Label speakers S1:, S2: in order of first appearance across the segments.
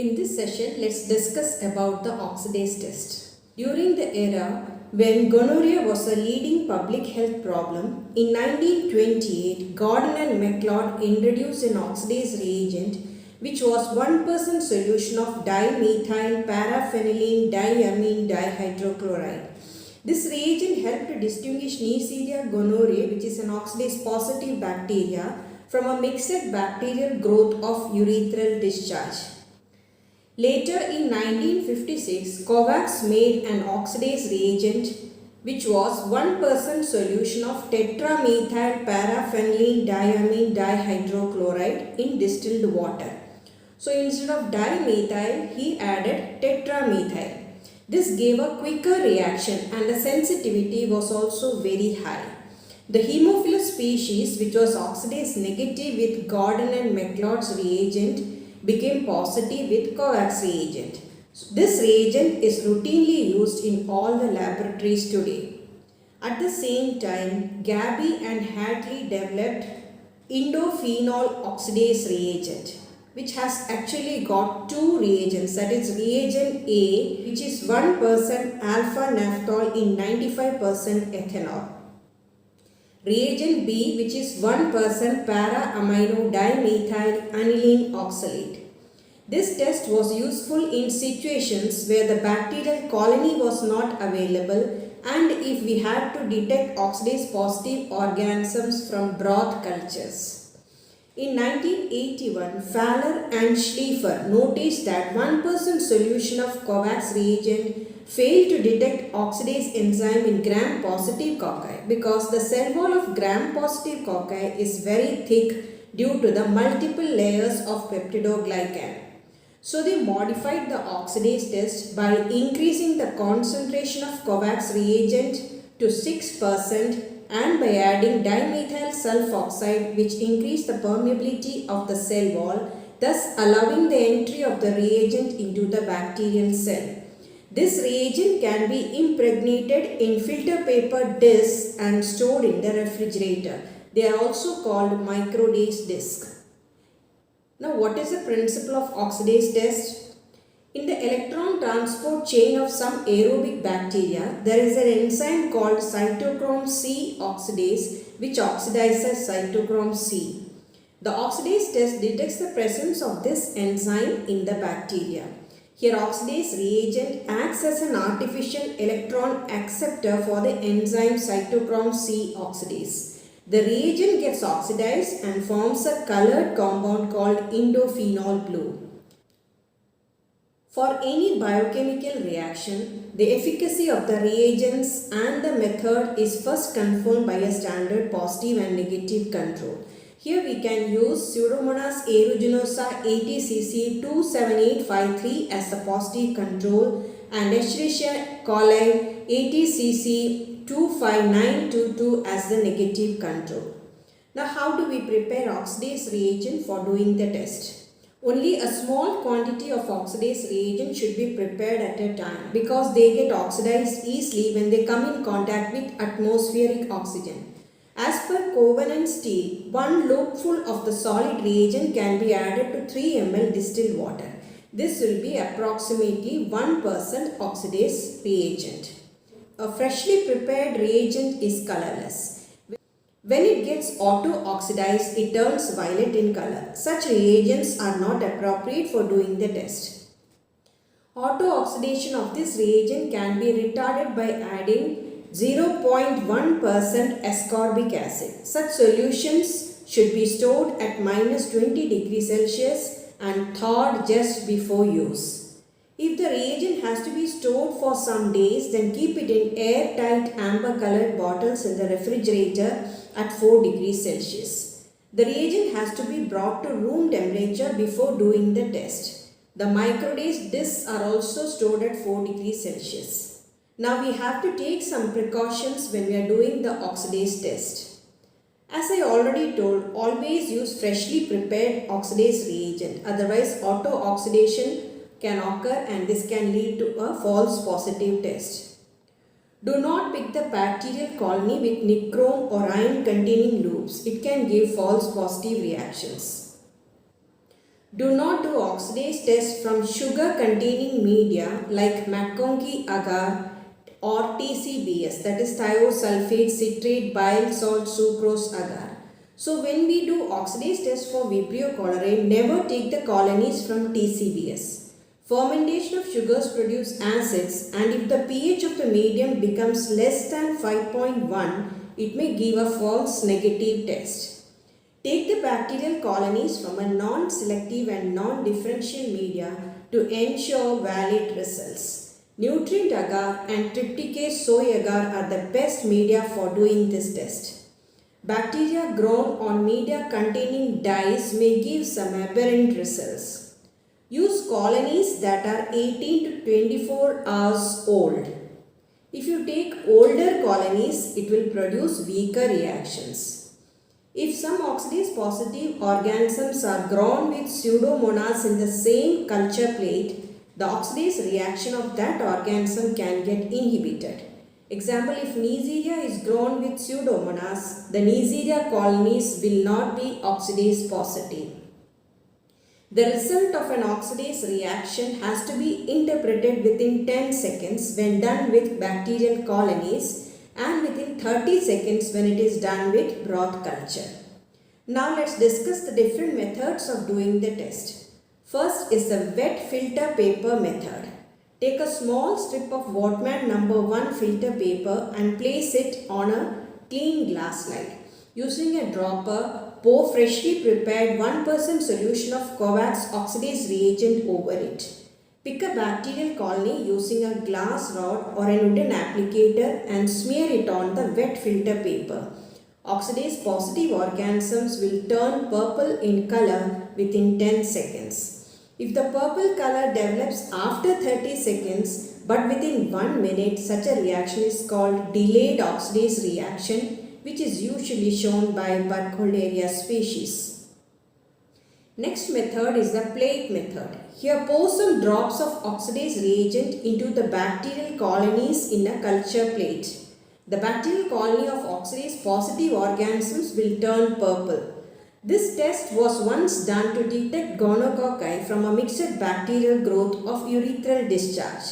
S1: In this session, let's discuss about the oxidase test. During the era when gonorrhea was a leading public health problem, in 1928, Gordon and MacLeod introduced an oxidase reagent which was 1% solution of dimethyl paraphenylene diamine dihydrochloride. This reagent helped to distinguish Neisseria gonorrhoeae, which is an oxidase positive bacteria, from a mixed bacterial growth of urethral discharge. Later in 1956, Kovacs made an oxidase reagent which was 1% solution of tetramethyl paraphenylene diamine dihydrochloride in distilled water. So instead of dimethyl, he added tetramethyl. This gave a quicker reaction and the sensitivity was also very high. The Haemophilus species, which was oxidase negative with Gordon and MacLeod's reagent, became positive with Kovacs reagent. This reagent is routinely used in all the laboratories today. At the same time, Gaby and Hadley developed indophenol oxidase reagent, which has actually got two reagents, that is reagent A, which is 1% alpha naphthol in 95% ethanol. Reagent B, which is 1% para-amino dimethyl aniline oxalate. This test was useful in situations where the bacterial colony was not available and if we had to detect oxidase positive organisms from broth cultures. In 1981, Fowler and Schleifer noticed that 1% solution of Kovacs reagent failed to detect oxidase enzyme in gram-positive cocci because the cell wall of gram-positive cocci is very thick due to the multiple layers of peptidoglycan. So they modified the oxidase test by increasing the concentration of Kovacs reagent to 6% and by adding dimethyl sulfoxide, which increased the permeability of the cell wall, thus allowing the entry of the reagent into the bacterial cell. This reagent can be impregnated in filter paper discs and stored in the refrigerator. They are also called microdase discs. Now, what is the principle of oxidase test? In the electron transport chain of some aerobic bacteria, there is an enzyme called cytochrome C oxidase which oxidizes cytochrome C. The oxidase test detects the presence of this enzyme in the bacteria. Here oxidase reagent acts as an artificial electron acceptor for the enzyme cytochrome C oxidase. The reagent gets oxidized and forms a colored compound called indophenol blue. For any biochemical reaction, the efficacy of the reagents and the method is first confirmed by a standard positive and negative control. Here we can use Pseudomonas aeruginosa 80cc 27853 as the positive control and Escherichia coli 80cc 25922 as the negative control. Now how do we prepare oxidase reagent for doing the test? Only a small quantity of oxidase reagent should be prepared at a time because they get oxidized easily when they come in contact with atmospheric oxygen. As per Covenant steel, 1 loopful of the solid reagent can be added to 3 ml distilled water. This will be approximately 1% oxidase reagent. A freshly prepared reagent is colorless. When it gets auto-oxidized, it turns violet in color. Such reagents are not appropriate for doing the test. Auto-oxidation of this reagent can be retarded by adding 0.1% ascorbic acid. Such solutions should be stored at -20 degrees Celsius and thawed just before use. If the reagent has to be stored for some days, then keep it in airtight amber colored bottles in the refrigerator at 4 degrees Celsius. The reagent has to be brought to room temperature before doing the test. The microdase discs are also stored at 4 degrees Celsius. Now we have to take some precautions when we are doing the oxidase test. As I already told, always use freshly prepared oxidase reagent, otherwise auto-oxidation can occur and this can lead to a false positive test. Do not pick the bacterial colony with nichrome or iron containing loops. It can give false positive reactions. Do not do oxidase tests from sugar containing media like McConkey agar or TCBS, that is thiosulfate, citrate, bile salt, sucrose agar. So when we do oxidase test for Vibrio cholerae, never take the colonies from TCBS. Fermentation of sugars produce acids, and if the pH of the medium becomes less than 5.1, it may give a false negative test. Take the bacterial colonies from a non-selective and non-differential media to ensure valid results. Nutrient agar and trypticase soy agar are the best media for doing this test. Bacteria grown on media containing dyes may give some aberrant results. Use colonies that are 18 to 24 hours old. If you take older colonies, it will produce weaker reactions. If some oxidase positive organisms are grown with pseudomonas in the same culture plate, the oxidase reaction of that organism can get inhibited. Example, if Neisseria is grown with pseudomonas, the Neisseria colonies will not be oxidase positive. The result of an oxidase reaction has to be interpreted within 10 seconds when done with bacterial colonies and within 30 seconds when it is done with broth culture. Now let's discuss the different methods of doing the test. First is the wet filter paper method. Take a small strip of Wortmann number 1 filter paper and place it on a clean glass slide. Using a dropper, pour freshly prepared 1% solution of Kovacs oxidase reagent over it. Pick a bacterial colony using a glass rod or a wooden applicator and smear it on the wet filter paper. Oxidase positive organisms will turn purple in color within 10 seconds. If the purple color develops after 30 seconds but within 1 minute, such a reaction is called delayed oxidase reaction, which is usually shown by Burkholderia species. Next method is the plate method. Here pour some drops of oxidase reagent into the bacterial colonies in a culture plate. The bacterial colony of oxidase positive organisms will turn purple. This test was once done to detect gonococci from a mixed bacterial growth of urethral discharge.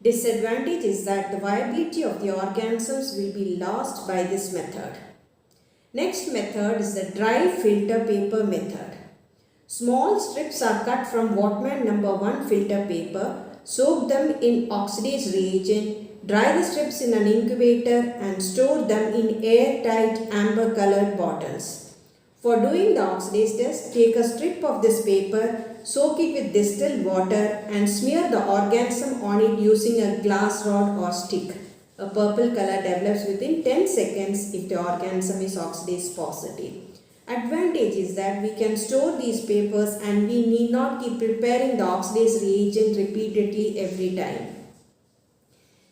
S1: Disadvantage is that the viability of the organisms will be lost by this method. Next method is the dry filter paper method. Small strips are cut from Wortmann number 1 filter paper, soak them in oxidase reagent, dry the strips in an incubator and store them in airtight amber colored bottles. For doing the oxidase test, take a strip of this paper, soak it with distilled water and smear the organism on it using a glass rod or stick. A purple color develops within 10 seconds if the organism is oxidase positive. Advantage is that we can store these papers and we need not keep preparing the oxidase reagent repeatedly every time.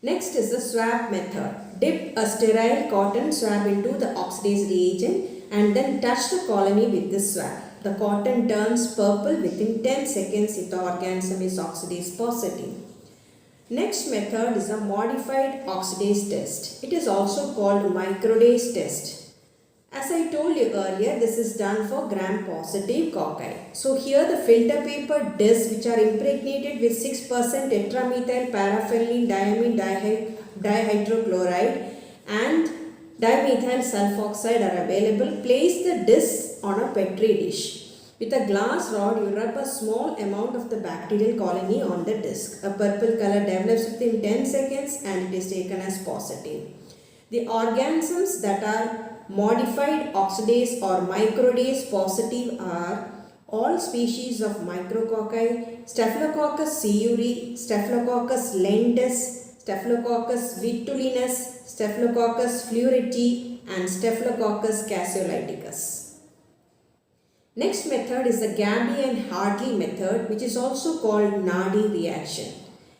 S1: Next is the swab method. Dip a sterile cotton swab into the oxidase reagent and then touch the colony with the swab. The cotton turns purple within 10 seconds if the organism is oxidase positive. Next method is a modified oxidase test. It is also called microdase test. As I told you earlier, this is done for gram-positive cocci. So here the filter paper discs which are impregnated with 6% tetramethyl paraphenylene diamine dihydrochloride and dimethyl sulfoxide are available. Place the discs on a petri dish. With a glass rod, you rub a small amount of the bacterial colony on the disc. A purple color develops within 10 seconds and it is taken as positive. The organisms that are modified oxidase or microdase positive are all species of micrococci, Staphylococcus cereus, Staphylococcus lentis, Staphylococcus vitulinus, Staphylococcus fluoreti and Staphylococcus caseolyticus. Next method is the Gaby and Hartley method, which is also called Nadi reaction.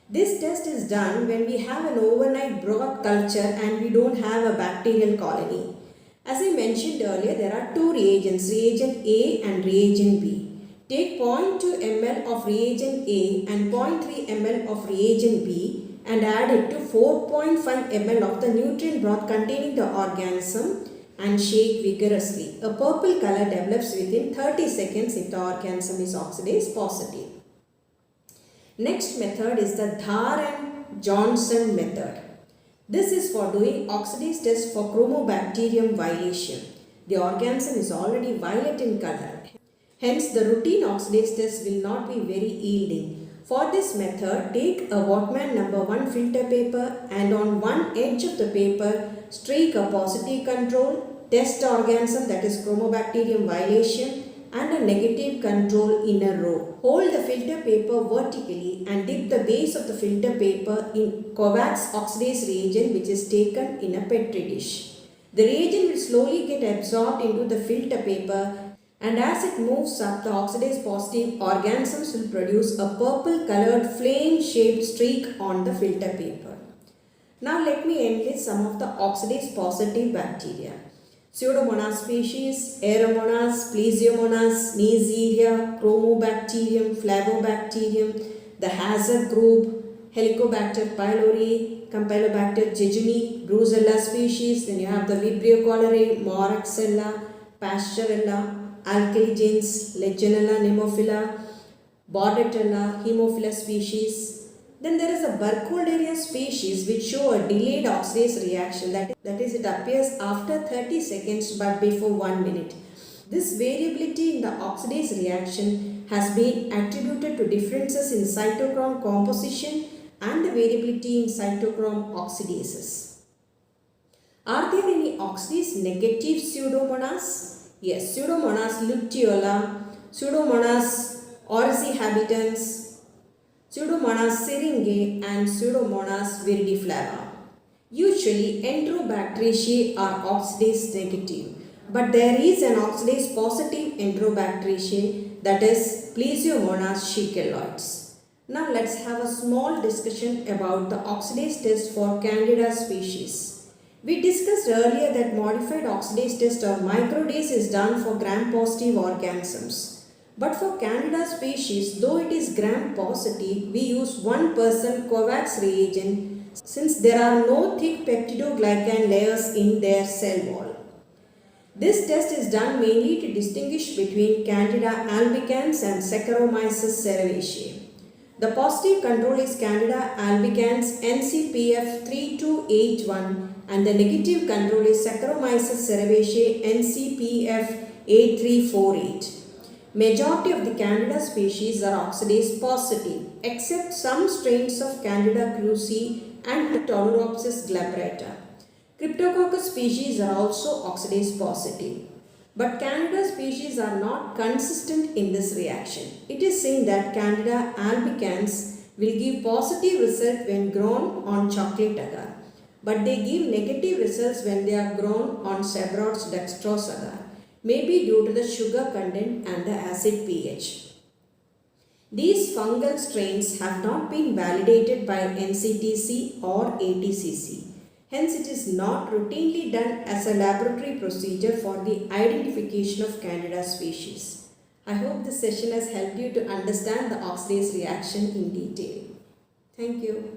S1: This test is done when we have an overnight broth culture and we don't have a bacterial colony. As I mentioned earlier, there are two reagents, reagent A and reagent B. Take 0.2 ml of reagent A and 0.3 ml of reagent B and add it to 4.5 ml of the nutrient broth containing the organism. and shake vigorously. A purple color develops within 30 seconds if the organism is oxidase positive. Next method is the Dhar and Johnson method. This is for doing oxidase test for Chromobacterium violation. The organism is already violet in color. Hence, the routine oxidase test will not be very yielding. For this method, take a Whatman number 1 filter paper and on one edge of the paper, streak a positive control, test the organism, that is Chromobacterium violation, and a negative control in a row. Hold the filter paper vertically and dip the base of the filter paper in Kovacs oxidase reagent, which is taken in a petri dish. The reagent will slowly get absorbed into the filter paper, and as it moves up, the oxidase positive organisms will produce a purple colored flame shaped streak on the filter paper. Now let me enlist some of the oxidase positive bacteria. Pseudomonas species, Aeromonas, Plesiomonas, Neisseria, Chromobacterium, Flavobacterium, the Hazard group, Helicobacter pylori, Campylobacter jejuni, Brucella species, then you have the Vibrio cholerae, Moraxella, Pastorella, Alkaligenes, Legionella pneumophila, Bordetella, Haemophilus species. Then there is a Burkholderia species which show a delayed oxidase reaction, that is it appears after 30 seconds but before 1 minute. This variability in the oxidase reaction has been attributed to differences in cytochrome composition and the variability in cytochrome oxidases. Are there any oxidase negative Pseudomonas? Yes, Pseudomonas luteola, Pseudomonas oryzhabitans, Pseudomonas syringae and Pseudomonas viridiflava. Usually Enterobacteriaceae are oxidase negative, but there is an oxidase positive Enterobacteriaceae, that is Plesiomonas schickeloides. Now let's have a small discussion about the oxidase test for Candida species. We discussed earlier that modified oxidase test or microdase is done for gram-positive organisms. But for Candida species, though it is gram-positive, we use 1% Kovacs reagent since there are no thick peptidoglycan layers in their cell wall. This test is done mainly to distinguish between Candida albicans and Saccharomyces cerevisiae. The positive control is Candida albicans NCPF 3281 and the negative control is Saccharomyces cerevisiae NCPF 8348. Majority of the Candida species are oxidase positive, except some strains of Candida krusei and Toluropsis glabrata. Cryptococcus species are also oxidase positive. But Candida species are not consistent in this reaction. It is seen that Candida albicans will give positive result when grown on chocolate agar, but they give negative results when they are grown on Sebrott's dextrose agar, maybe due to the sugar content and the acid pH. These fungal strains have not been validated by NCTC or ATCC. Hence, it is not routinely done as a laboratory procedure for the identification of Candida species. I hope this session has helped you to understand the oxidase reaction in detail. Thank you.